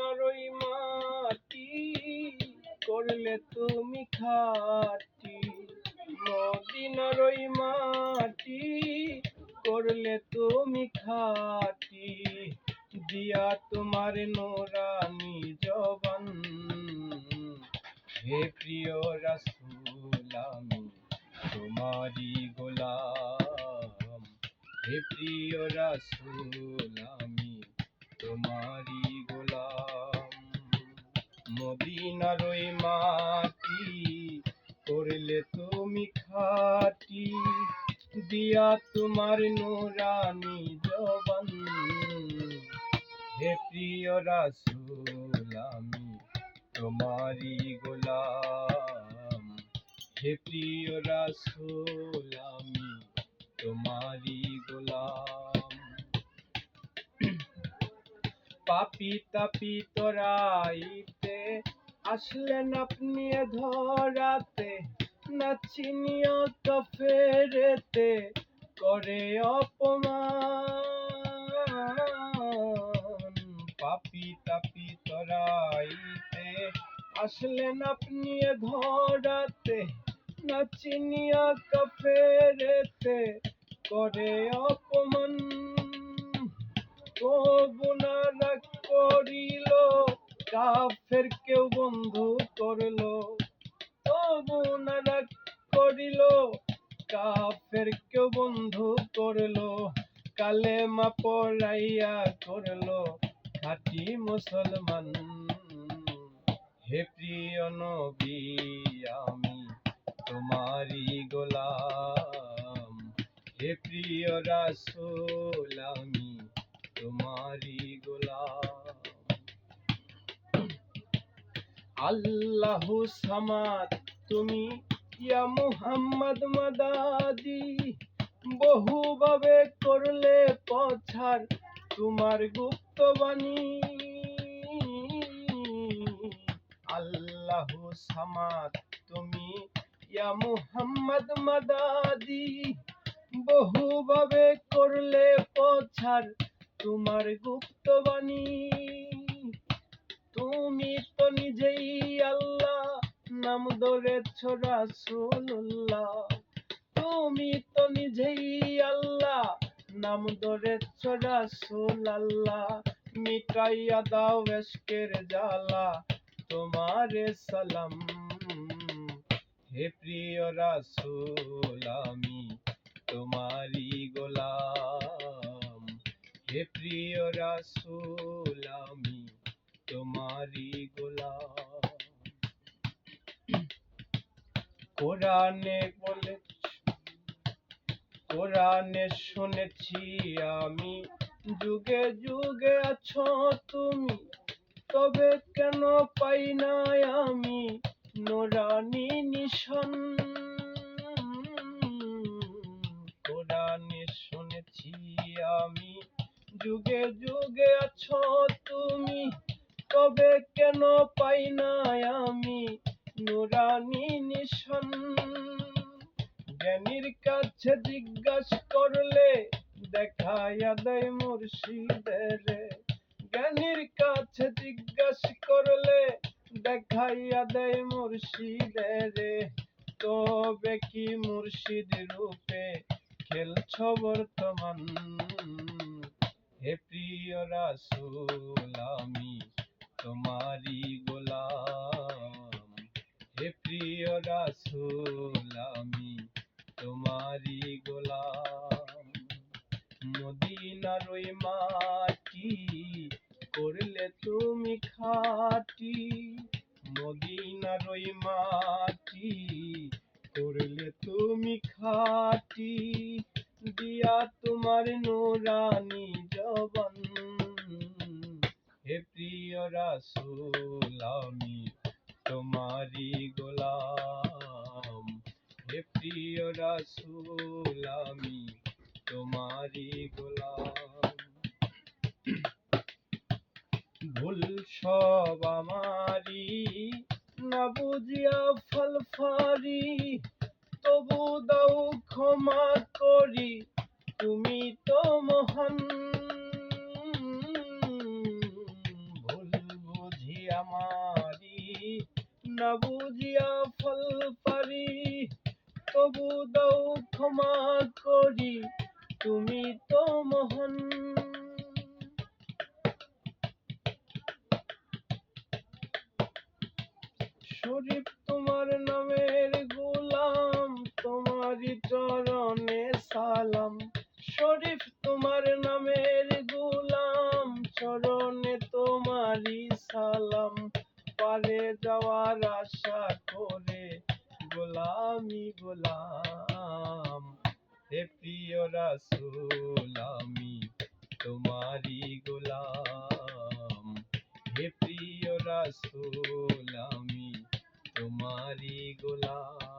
মদিনার ওই মাটি করলে তুমি খাটি, মদিনার ওই মাটি করলে তুমি খাটি, দিয়া তোমার নোরানি জবান। হে প্রিয় রাসূল আমি তোমারি গোলাম, হে প্রিয় রাসূল আমি তোমারি গোলাম। মদিনার ওই মাটি করলে তুমি খাটি, দিয়া তোমার নুরানি জবান। হে প্রিয় রাসূল আমি তোমারি গোলাম, হে প্রিয় রাসূল আমি তোমারি গোলাম। পাপী তাপী তরাইতে আসলেন আপনি ধরাতে, না চিনিয়া কাফেরেতে করে অপমান। পাপী তাপী তরাইতে আসলেন আপনি ধরাতে, না চিনিয়া কাফেরেতে করে অপমান। তবু না রাগ করিল কাফের কেউ বন্ধু করল, তবু না রাগ করিল কাফের কেউ বন্ধু করল, কালেমা পড়াইয়া করল খাঁটি মুসলমান। হে প্রিয় নবী আমি তোমারি গোলাম, হে প্রিয় রাসূল আমি তোমারি গোলাম। আল্লাহু সামাদ তুমি ইয়া মুহাম্মদ মাদাদি, বহুভাবে করলে পছার তোমার গুপ্তবাণী। আল্লাহু সামাদ তুমি ইয়া মুহাম্মদ মাদাদি, বহুভাবে করলে পছার তোমার গুপ্তবাণী। তুমি তো নিজেই আল্লাহ নাম ধরেছ রাসূলুল্লাহ, তুমি তো নিজেই আল্লাহ নাম ধরেছ রাসূল আল্লাহ। মিটাইয়া দাও এশকের জ্বালা তোমারে সালাম। হে প্রিয় রাসূল আমি তোমারি গোলাম, হে প্রিয় রাসূল আমি তোমারি গোলাম। কোরআনে বলেছ, কোরআনে শুনেছি আমি যুগে যুগে আছো তুমি, তবে কেন পাই না আমি নুরানি নিশান। কোরআনে শুনেছি আমি যুগে যুগে আছো তুমি, তবে কেন পাই না আমি নুরানি নিশান। জ্ঞানীর কাছে জিজ্ঞাসা করলে দেখাইয়া দেয় মুর্শিদের, জ্ঞানীর কাছে জিজ্ঞাসা করলে দেখাইয়া দেয় মুর্শিদের। তবে কি মুর্শিদ রূপে খেলছ বর্তমান। হে প্রিয় রাসূল আমি তোমারি গোলাম, হে প্রিয় রাসূল আমি তোমারি গোলাম। মদিনার ওই মাটি করলে তুমি খাটি, মদিনার ওই মাটি করলে তুমি খাটি, দিয়া তোমার নুরানি জবান। হে প্রিয় রাসূল আমি তোমারি গোলাম, হে প্রিয় রাসূল আমি তোমারি গোলাম। ভুল সব আমারি না বুঝিয়া ফলফারি, তবু দাও ক্ষমা করি তুমি তো মহান। ভুল আমারি, না বুঝিয়া ফল পারি, তবু দাও ক্ষমা করি, তুমি তো মহান। শরীফ তোমার নামের গোলাম, তোমারই চরণে সালাম। শরীফ তোমার নামের গোলাম, চরণে তোমারই সালাম। পারে যাওয়ার আশা করে গোলামি গোলাম। হে প্রিয় রাসূল আমি তোমারই গোলাম। হে প্রিয় রাসূল আমি তোমারই গোলাম।